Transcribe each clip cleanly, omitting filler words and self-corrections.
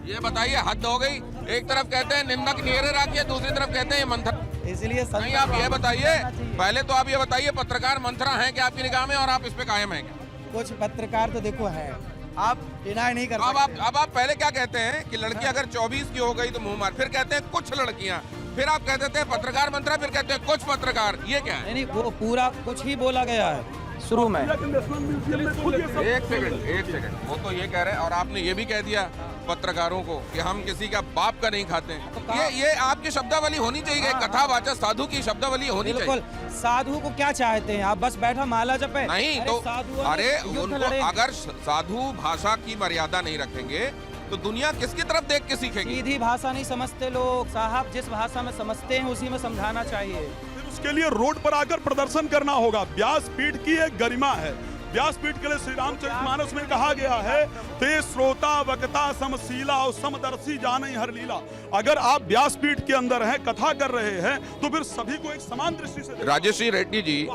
ये बताइए, हद हो गई। एक तरफ कहते हैं निंदक नीरे राखिए, दूसरी तरफ कहते हैं ये मंथन। इसलिए नहीं, आप ये बताइए, पहले तो आप ये बताइए, पत्रकार मंथरा हैं क्या आपकी निगाह में, और आप इस पे कायम हैं क्या? कुछ पत्रकार तो देखो है, आप डिनाई नहीं कर सकते। अब आप पहले क्या कहते हैं कि लड़की अगर 24 की हो गई तो मुंह मार, फिर कहते हैं कुछ लड़कियां, फिर आप कह देते हैं पत्रकार मंत्रा, फिर कहते हैं कुछ पत्रकार। ये क्या है? नहीं, वो पूरा कुछ ही बोला गया है शुरू में। एक सेकंड, वो तो ये कह रहे हैं, और आपने ये भी कह दिया पत्रकारों को कि हम किसी का बाप का नहीं खाते हैं। ये आपकी शब्दावली होनी चाहिए, कथावाचक साधु की शब्दावली होनी चाहिए। बिल्कुल। साधु को क्या चाहते हैं आप? बस बैठा माला जपे? नहीं तो अरे उनको अगर साधु भाषा की मर्यादा नहीं रखेंगे तो दुनिया किसकी तरफ देख के सीखेगी? सीधी भाषा नहीं समझते लोग साहब, जिस भाषा में समझते हैं उसी में समझाना चाहिए। उसके लिए रोड पर आकर प्रदर्शन करना होगा। व्यासपीठ की एक गरिमा है। व्यासपीठ के लिए श्री रामचरितमानस में कहा गया है, ते श्रोता वक्ता समशीला और समदर्शी जानई हर लीला। अगर आप व्यासपीठ के अंदर हैं, कथा कर रहे हैं, तो फिर सभी को एक समान दृष्टि से। राजेश्री रेड्डी जी,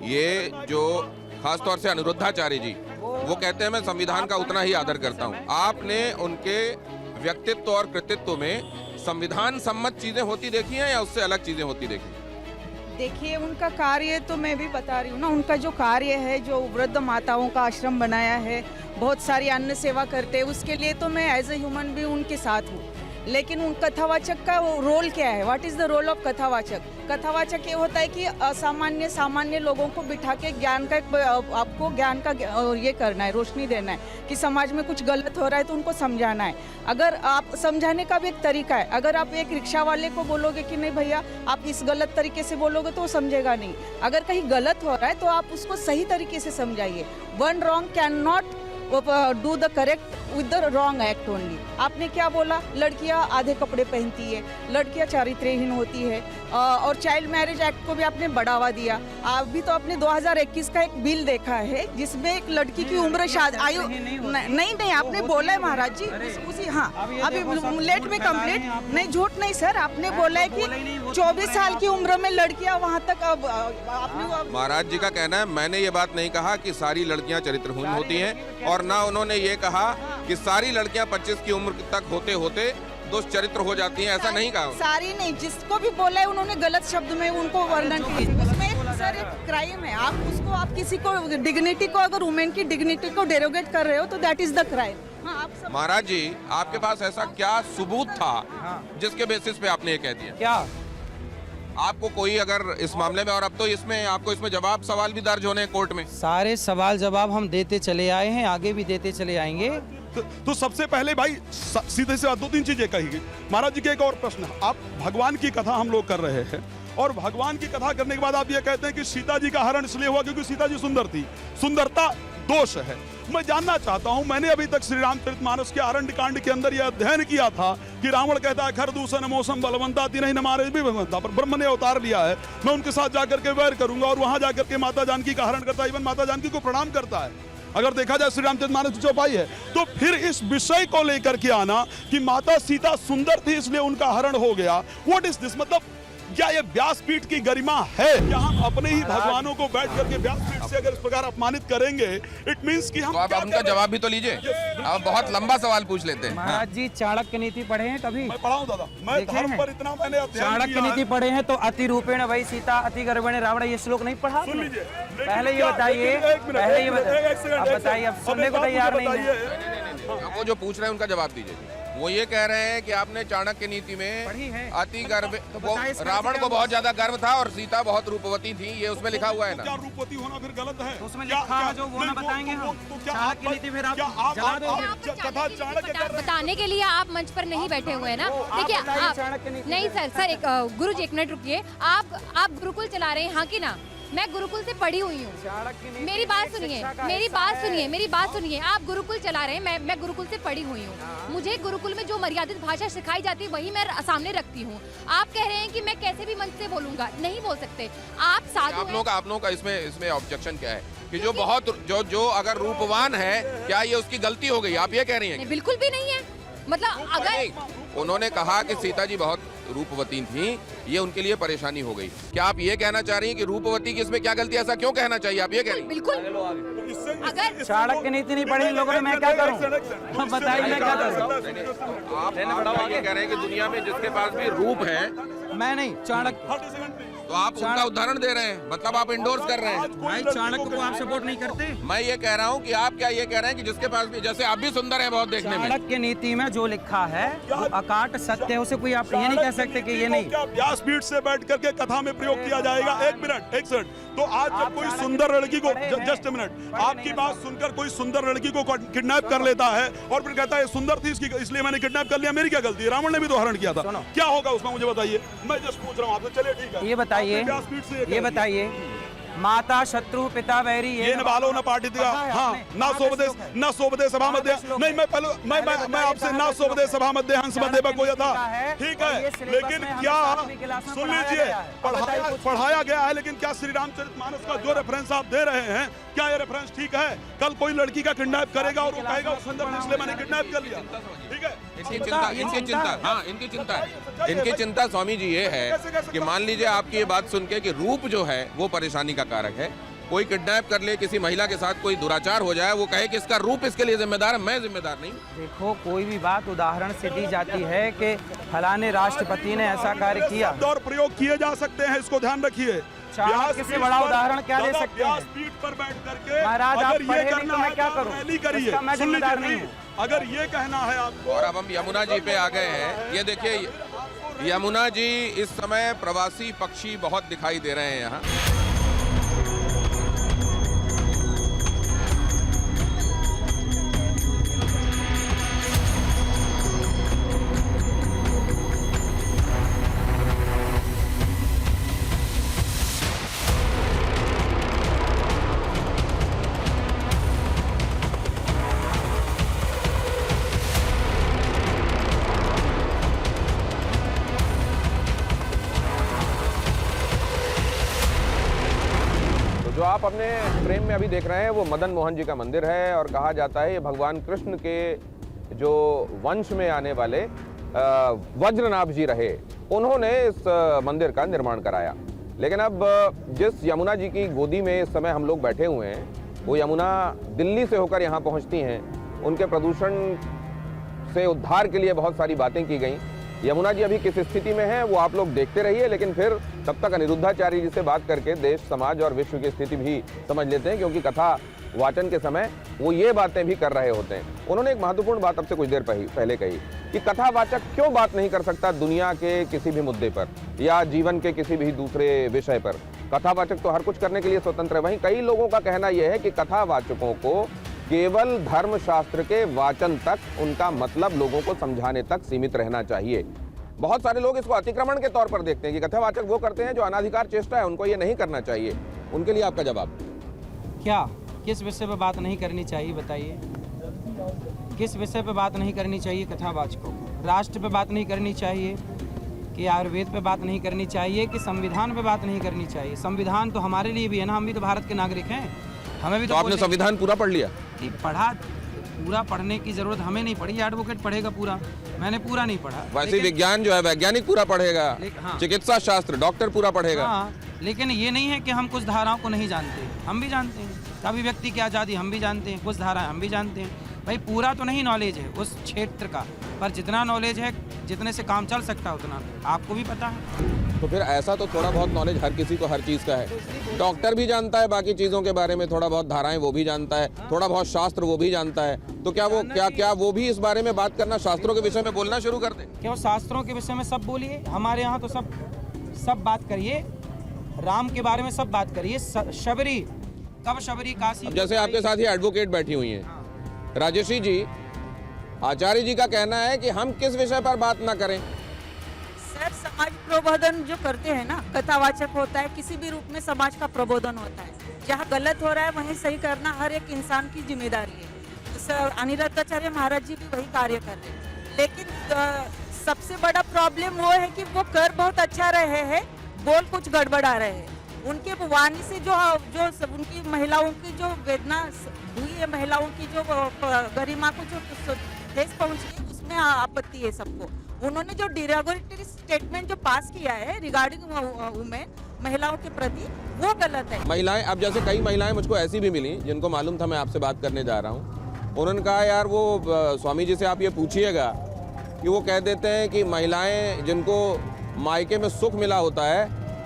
ये जो खासतौर से अनिरुद्धाचार्य जी, वो कहते हैं मैं संविधान का उतना ही आदर करता हूँ। आपने उनके व्यक्तित्व और कृतित्व में संविधान सम्मत चीजें होती देखी हैं या उससे अलग चीजें होती देखी? देखिए, उनका कार्य तो मैं भी बता रही हूँ ना, उनका जो कार्य है, जो वृद्ध माताओं का आश्रम बनाया है, बहुत सारी अन्न सेवा करते हैं, उसके लिए तो मैं एज ए ह्यूमन भी उनके साथ हूँ। लेकिन उन कथावाचक का वो रोल क्या है? What is the role of कथावाचक? कथावाचक ये होता है कि सामान्य लोगों को बिठा के ज्ञान का आपको ज्ञान का ये करना है, रोशनी देना है कि समाज में कुछ गलत हो रहा है तो उनको समझाना है। अगर आप समझाने का भी एक तरीका है, अगर आप एक रिक्शा वाले को बोलोगे कि नहीं भैया आप इस गलत तरीके से बोलोगे तो वो समझेगा नहीं। अगर कहीं गलत हो रहा है तो आप उसको सही तरीके से समझाइए। One wrong can not do the correct with the wrong act only. आपने क्या बोला? लड़कियां आधे कपड़े पहनती है, लड़कियां चारित्र्यहीन होती है, और चाइल्ड मैरिज एक्ट को भी आपने बढ़ावा दिया। अभी तो आपने 2021 का एक बिल देखा है जिसमें एक लड़की की उम्र शादी आयु नहीं आपने बोला है महाराज जी उसी। हाँ, अभी लेट में कंप्लीट नहीं, झूठ नहीं सर, आपने बोला है कि 24 साल की उम्र में लड़कियां वहाँ तक। अब आपने महाराज जी का कहना है, मैंने ये बात नहीं कहा कि सारी लड़कियां चरित्रहीन होती हैं, और ना उन्होंने ये कहा कि सारी लड़कियां 25 की उम्र तक होते होते दुष्चरित्र हो जाती हैं, ऐसा नहीं कहा। सारी नहीं, जिसको भी बोला है उन्होंने गलत शब्द में उनको वर्णन किया। उसमें सर एक क्राइम है। आप उसको, आप किसी को डिग्निटी को, अगर वुमेन की डिग्निटी को डेरोगेट कर रहे हो तो दैट इज द क्राइम। हाँ, महाराज जी, आपके पास ऐसा क्या सबूत था जिसके बेसिस पे आपने ये कह दिया? क्या आपको कोई अगर इस मामले में, और अब तो इसमें आपको इसमें जवाब सवाल भी दर्ज होने हैं कोर्ट में? सारे सवाल जवाब हम देते चले आए हैं, आगे भी देते चले आएंगे। तो सबसे पहले भाई सीधे से 2-3 चीजें कही गई। महाराज जी के एक और प्रश्न है, आप भगवान की कथा हम लोग कर रहे हैं, और भगवान की कथा करने के बाद आप ये कहते हैं कि सीता जी का हरण इसलिए हुआ क्योंकि सीता जी सुंदर थी। सुंदरता दोष है। मैं जानना चाहता हूं, मैंने अभी तक श्री रामचरितमानस के अरण्यकांड के अंदर यह अध्ययन किया था कि रावण कहता है खर दूषण मौसम बलवंता थी नहीं न मारे भी भगवंता, पर ब्रह्म ने अवतार लिया है, मैं उनके साथ जाकर के वैर करूंगा, और वहां जाकर के माता जानकी का हरण करता है, इवन माता जानकी को प्रणाम करता है। अगर देखा जाए श्री रामचरितमानस की चौपाई है, तो फिर इस विषय को लेकर के आना कि माता सीता सुंदर थी इसलिए उनका हरण हो गया, व्हाट इज दिस? मतलब क्या ये व्यासपीठ की गरिमा है? क्या हम अपने ही भगवानों को बैठ करके व्यासपीठ से अगर इस प्रकार अपमानित करेंगे, इट मींस कि हम तो आप उनका जवाब भी तो लीजिए। आप बहुत लंबा सवाल पूछ लेते हैं। महाराज जी, चाणक्य नीति पढ़े हैं कभी? मैं पढ़ा हूं दादा, मैं धर्म पर इतना मैंने अध्ययन किया है। चाणक्य नीति पढ़े हैं तो अति रूपेण वही सीता अति गर्भेण रावण, ये श्लोक नहीं पढ़ा? सुन लीजिए, पहले ये बताइए, पहले ये बताइए, अब सुनने को तैयार नहीं है। वो जो पूछ रहे हैं उनका जवाब दीजिए। वो ये कह रहे हैं कि आपने चाणक्य नीति में अति गर्भ, रावण को बहुत ज्यादा गर्व था और सीता बहुत रूपवती थी, ये उसमें लिखा हुआ है ना? क्या रूपवती होना फिर गलत है? तो उसमें लिखा है जो वो ना बताएंगे हम। चाणक्य नीति फिर आप जला दोगे? कथा चाणक्य बताने के लिए आप मंच पर नहीं बैठे हुए हैं ना। देखिए आप नहीं सर, एक गुरु जी, एक मिनट रुकिए। आप गुरुकुल चला रहे हैं, हाँ कि ना? मैं गुरुकुल से पढ़ी हुई हूँ, मेरी बात सुनिए, आप गुरुकुल चला रहे हैं, मैं गुरुकुल से पढ़ी हुई हूँ। मुझे गुरुकुल में जो मर्यादित भाषा सिखाई जाती है वही मैं सामने रखती हूँ। आप कह रहे हैं कि मैं कैसे भी मंच से बोलूंगा, नहीं बोल सकते आप। साधु आप लोगों का इसमें ऑब्जेक्शन क्या है कि जो बहुत जो अगर रूपवान है, क्या ये उसकी गलती हो गई? आप ये कह रही हैं? बिल्कुल भी नहीं है। मतलब अगर उन्होंने कहा कि सीता जी बहुत रूपवती थी, ये उनके लिए परेशानी हो गई, क्या आप ये कहना चाह रही हैं कि रूपवती की इसमें क्या गलती है? ऐसा क्यों कहना चाहिए? आप ये कह रही हैं? बिल्कुल अगर चाणक्य नीति नहीं पढ़ी इन लोगों ने, मैं क्या करूं? बताइए मैं क्या करूं? आप ये कह रहे हैं कि दुनिया में जिसके पास भी रूप है, मैं नहीं, चाणक्य। तो आप उनका उदाहरण दे रहे हैं, मतलब आप इंडोर्स कर रहे हैं। भाई चाणक्य को आप सपोर्ट नहीं करते? मैं ये कह रहा हूँ कि आप क्या ये कह रहे हैं कि जिसके पास भी, जैसे आप भी सुंदर हैं बहुत देखने में, चाणक्य नीति में जो लिखा है वो अकाट सत्य है, उसे कोई आप ये नहीं कह सकते कि ये नहीं। क्या व्यासपीठ से बैठ करके कथा में प्रयोग किया जाएगा? एक मिनट, एक सेकंड। तो आज जब कोई सुंदर लड़की को, जस्ट मिनट, आपकी बात सुनकर कोई सुंदर लड़की को किडनैप कर लेता है और फिर कहता है सुंदर थी इसकी, इसलिए मैंने किडनैप कर लिया, मेरी क्या गलती है? रावण ने भी तो हरण किया था, क्या होगा उसमें मुझे बताइए। मैं जस्ट पूछ रहा हूँ आपसे, चलिए ठीक है। ये बताइए माता शत्रु पिता वैरी ये न बालो न पाटित का, हाँ, न सोपदे सभा मध्य, नहीं मैं पहले मैं आपसे न सोपदे सभा मध्य हंस मध्य बको था, ठीक है, लेकिन क्या सुन लीजिए, पढ़ाया गया है, लेकिन क्या श्री रामचरितमानस का जो रेफरेंस आप दे रहे हैं, क्या ये रेफरेंस ठीक है? कल कोई लड़की का किडनैप करेगा और वो कहेगा वो सुंदर इसलिए मैंने किडनैप कर लिया, ठीक है? इनकी चिंता स्वामी जी ये है कि मान लीजिए आपकी ये बात सुन के कि रूप जो है वो परेशानी का कारक है, कोई किडनैप कर ले, किसी महिला के साथ कोई दुराचार हो जाए, वो कहे कि इसका रूप इसके लिए जिम्मेदार है, मैं जिम्मेदार नहीं। देखो कोई भी बात उदाहरण से दी जाती है कि फलाने राष्ट्रपति ने ऐसा कार्य किया, और प्रयोग किए जा सकते हैं, इसको ध्यान रखिए। चाणक्य से बड़ा उदाहरण क्या दे सकते हैं? पीठ पर बैठ करके महाराज आप अगर पढ़े ये नहीं करना तो मैं है क्या तो करूं? रैली करिए, इसका मैं सुन लीजिए, जिम्मेदार नहीं नहीं, अगर ये कहना है आपको। और अब हम यमुना जी पे आ गए हैं। ये देखिए यमुना जी इस समय प्रवासी पक्षी बहुत दिखाई दे रहे हैं यहाँ। जो आप अपने फ्रेम में अभी देख रहे हैं वो मदन मोहन जी का मंदिर है और कहा जाता है ये भगवान कृष्ण के जो वंश में आने वाले वज्रनाभ जी रहे, उन्होंने इस मंदिर का निर्माण कराया। लेकिन अब जिस यमुना जी की गोदी में इस समय हम लोग बैठे हुए हैं, वो यमुना दिल्ली से होकर यहाँ पहुँचती हैं। उनके प्रदूषण से उद्धार के लिए बहुत सारी बातें की गई। यमुना जी अभी किस स्थिति में है वो आप लोग देखते रहिए, लेकिन फिर तब तक अनिरुद्धाचार्य जी से बात करके देश, समाज और विश्व की स्थिति भी समझ लेते हैं, क्योंकि कथा वाचन के समय वो ये बातें भी कर रहे होते हैं। उन्होंने एक महत्वपूर्ण बात अब से कुछ देर पहले कही कि कथावाचक क्यों बात नहीं कर सकता दुनिया के किसी भी मुद्दे पर या जीवन के किसी भी दूसरे विषय पर। कथावाचक तो हर कुछ करने के लिए स्वतंत्र है। वहीं कई लोगों का कहना यह है कि कथावाचकों को केवल धर्मशास्त्र के वाचन तक, उनका मतलब लोगों को समझाने तक सीमित रहना चाहिए। बहुत सारे लोग इसको अतिक्रमण के तौर पर देखते हैं कि कथावाचक वो करते हैं जो अनाधिकार चेष्टा है, उनको ये नहीं करना चाहिए। उनके लिए आपका जवाब क्या? किस विषय पे बात नहीं करनी चाहिए बताइए? किस विषय पे बात नहीं करनी चाहिए कथावाचकों को? राष्ट्र पे बात नहीं करनी चाहिए कि आयुर्वेद पे बात नहीं करनी चाहिए कि संविधान पे बात नहीं करनी चाहिए? संविधान तो हमारे लिए भी है ना, हम भी तो भारत के नागरिक हैं, हमें भी तो आपने संविधान पूरा पढ़ लिया? पढ़ा, पूरा पढ़ने की जरूरत हमें नहीं पड़ी, एडवोकेट पढ़ेगा पूरा, मैंने पूरा नहीं पढ़ा। वैसे विज्ञान जो है वैज्ञानिक पूरा पढ़ेगा, हाँ। चिकित्सा शास्त्र डॉक्टर पूरा पढ़ेगा। हाँ, लेकिन ये नहीं है कि हम कुछ धाराओं को नहीं जानते, हम भी जानते हैं। अभिव्यक्ति की आज़ादी हम भी जानते हैं, कुछ धाराएं हम भी जानते हैं। भाई पूरा तो नहीं नॉलेज है उस क्षेत्र का, पर जितना नॉलेज है, जितने से काम चल सकता है उतना आपको भी पता है। तो फिर ऐसा तो थोड़ा बहुत नॉलेज हर किसी को हर चीज़ का है। डॉक्टर भी जानता है बाकी चीज़ों के बारे में, थोड़ा बहुत धाराएं वो भी जानता है, थोड़ा बहुत शास्त्र वो भी जानता है। तो क्या वो क्या वो भी इस बारे में बात करना, शास्त्रों के विषय में बोलना शुरू कर दें? क्यों शास्त्रों के विषय में सब बोलिए, हमारे यहाँ तो सब बात करिए, राम के बारे में सब बात करिए। शबरी, कब शबरी काशी। जैसे आपके साथ ही एडवोकेट बैठी हुई हैं राजेशी जी, आचार्य जी का कहना है कि हम किस विषय पर बात ना करें। सर समाज प्रबोधन जो करते हैं ना, कथावाचक होता है, किसी भी रूप में समाज का प्रबोधन होता है। जहाँ गलत हो रहा है वहीं सही करना हर एक इंसान की जिम्मेदारी है। सर अनिरुद्धाचार्य महाराज जी भी वही कार्य कर रहे हैं, लेकिन सबसे बड़ा प्रॉब्लम वो है कि वो कर बहुत अच्छा रहे हैं, बोल कुछ गड़बड़ा रहे हैं। उनके वाणी से जो उनकी महिलाओं की जो वेदना हुई है, महिलाओं की जो गरिमा को जो ठेस पहुंची है, उसमें आपत्ति है सबको। उन्होंने जो डिरोगेटरी स्टेटमेंट जो पास किया है रिगार्डिंग वुमेन, महिलाओं के प्रति, वो गलत है। महिलाएं, अब जैसे कई महिलाएं मुझको ऐसी भी मिली जिनको मालूम था मैं आपसे बात करने जा रहा हूँ, उन्होंने कहा यार वो स्वामी जी से आप ये पूछिएगा कि वो कह देते हैं कि महिलाएं जिनको मायके में सुख मिला होता है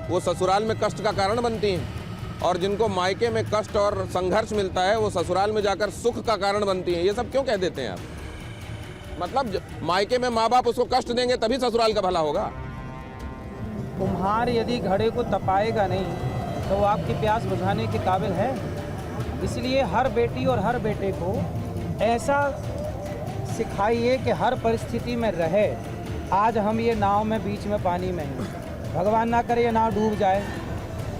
वो ससुराल में कष्ट का कारण बनती हैं, और जिनको मायके में कष्ट और संघर्ष मिलता है वो ससुराल में जाकर सुख का कारण बनती हैं। ये सब क्यों कह देते हैं आप? मतलब मायके में माँ बाप उसको कष्ट देंगे तभी ससुराल का भला होगा। कुम्हार यदि घड़े को तपाएगा नहीं तो वो आपकी प्यास बुझाने के काबिल है। इसलिए हर बेटी और हर बेटे को ऐसा सिखाइए कि हर परिस्थिति में रहे। आज हम ये नाव में बीच में पानी में हैं, भगवान ना करे ये नाव डूब जाए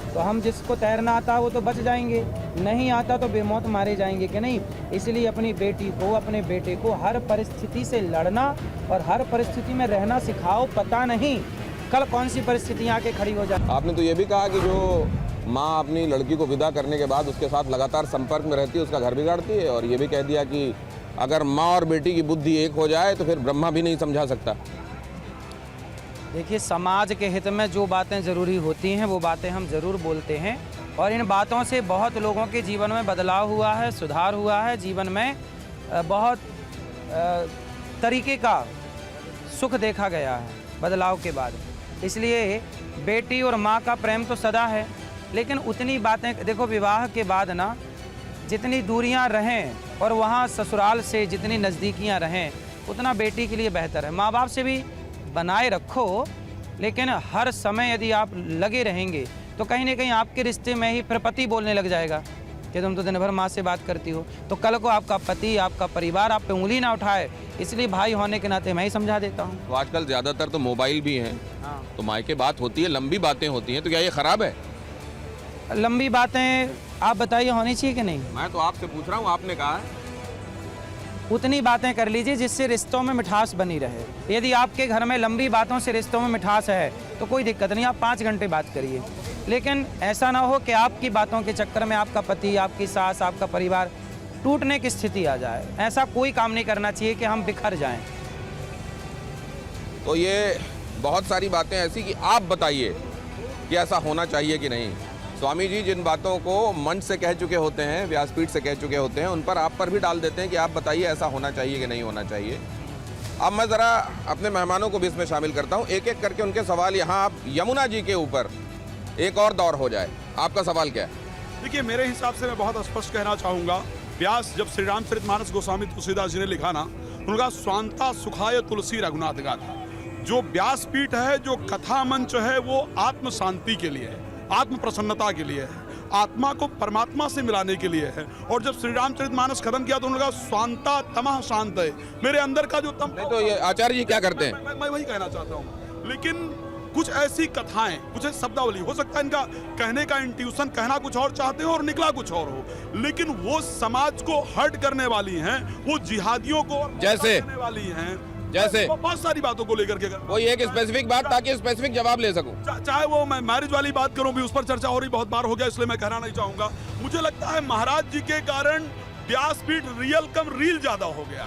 तो हम जिसको तैरना आता है वो तो बच जाएंगे, नहीं आता तो बेमौत मारे जाएंगे कि नहीं। इसलिए अपनी बेटी को, अपने बेटे को हर परिस्थिति से लड़ना और हर परिस्थिति में रहना सिखाओ। पता नहीं कल कौन सी परिस्थितियाँ आके खड़ी हो जाए। आपने तो ये भी कहा कि जो माँ अपनी लड़की को विदा करने के बाद उसके साथ लगातार संपर्क में रहती है उसका घर बिगाड़ती है, और ये भी कह दिया कि अगर माँ और बेटी की बुद्धि एक हो जाए तो फिर ब्रह्मा भी नहीं समझा सकता। देखिए, समाज के हित में जो बातें ज़रूरी होती हैं वो बातें हम ज़रूर बोलते हैं, और इन बातों से बहुत लोगों के जीवन में बदलाव हुआ है, सुधार हुआ है, जीवन में बहुत तरीके का सुख देखा गया है बदलाव के बाद। इसलिए बेटी और माँ का प्रेम तो सदा है, लेकिन उतनी बातें देखो, विवाह के बाद ना जितनी दूरियां रहें और वहाँ ससुराल से जितनी नज़दीकियां रहें उतना बेटी के लिए बेहतर है। माँ बाप से भी बनाए रखो, लेकिन हर समय यदि आप लगे रहेंगे तो कहीं ना कहीं आपके रिश्ते में ही फिर पति बोलने लग जाएगा कि तुम तो दिन भर माँ से बात करती हो, तो कल को आपका पति, आपका परिवार आप पे उंगली ना उठाए। इसलिए भाई होने के नाते मैं ही समझा देता हूँ। तो आजकल ज़्यादातर तो मोबाइल भी हैं, हाँ, तो मायके बात होती है, लंबी बातें होती हैं, तो क्या ये खराब है? लंबी बातें आप बताइए होनी चाहिए कि नहीं? मैं तो आपसे पूछ रहा हूँ, आपने कहा है। उतनी बातें कर लीजिए जिससे रिश्तों में मिठास बनी रहे। यदि आपके घर में लंबी बातों से रिश्तों में मिठास है तो कोई दिक्कत नहीं, आप 5 घंटे बात करिए, लेकिन ऐसा ना हो कि आपकी बातों के चक्कर में आपका पति, आपकी सास, आपका परिवार टूटने की स्थिति आ जाए। ऐसा कोई काम नहीं करना चाहिए कि हम बिखर जाएं। तो ये बहुत सारी बातें ऐसी कि आप बताइए कि ऐसा होना चाहिए कि नहीं। स्वामी जी जिन बातों को मंच से कह चुके होते हैं, व्यासपीठ से कह चुके होते हैं, उन पर आप पर भी डाल देते हैं कि आप बताइए ऐसा होना चाहिए कि नहीं होना चाहिए। अब मैं ज़रा अपने मेहमानों को भी इसमें शामिल करता हूँ, एक एक करके उनके सवाल। यहाँ आप यमुना जी के ऊपर एक और दौर हो जाए, आपका सवाल क्या है? देखिए, मेरे हिसाब से मैं बहुत स्पष्ट कहना चाहूँगा, व्यास जब श्री रामचरितमानस गोस्वामी तुलसीदास जी ने लिखा ना, उनका स्वांता सुखाय तुलसी रघुनाथ गाथा। जो व्यासपीठ है, जो कथा मंच है, वो आत्म शांति के लिए है, आत्म प्रसन्नता के लिए है, आत्मा को परमात्मा से मिलाने के लिए है। और जब श्री रामचरितमानस खत्म किया तो उन्होंने कहा स्वांता तमः शांत है, मेरे अंदर का जो तम। नहीं तो ये आचार्य जी क्या करते हैं? मैं वही कहना चाहता हूँ, लेकिन कुछ ऐसी कथाएं, कुछ ऐसी शब्दावली, हो सकता है इनका कहने का इंट्यूशन, कहना कुछ और चाहते हो और निकला कुछ और हो, लेकिन वो समाज को हर्ट करने वाली हैं, वो जिहादियों को जैसे करने वाली हैं, जैसे बहुत सारी बातों को लेकर के। कोई एक स्पेसिफिक बात, ताकि स्पेसिफिक जवाब ले सकूं। चाहे वो मैं मैरिज वाली बात करूं भी, उस पर चर्चा हो रही बहुत बार हो गया, इसलिए मैं कहना नहीं चाहूंगा। मुझे लगता है महाराज जी के कारण व्यासपीठ रियल कम रील ज्यादा हो गया है।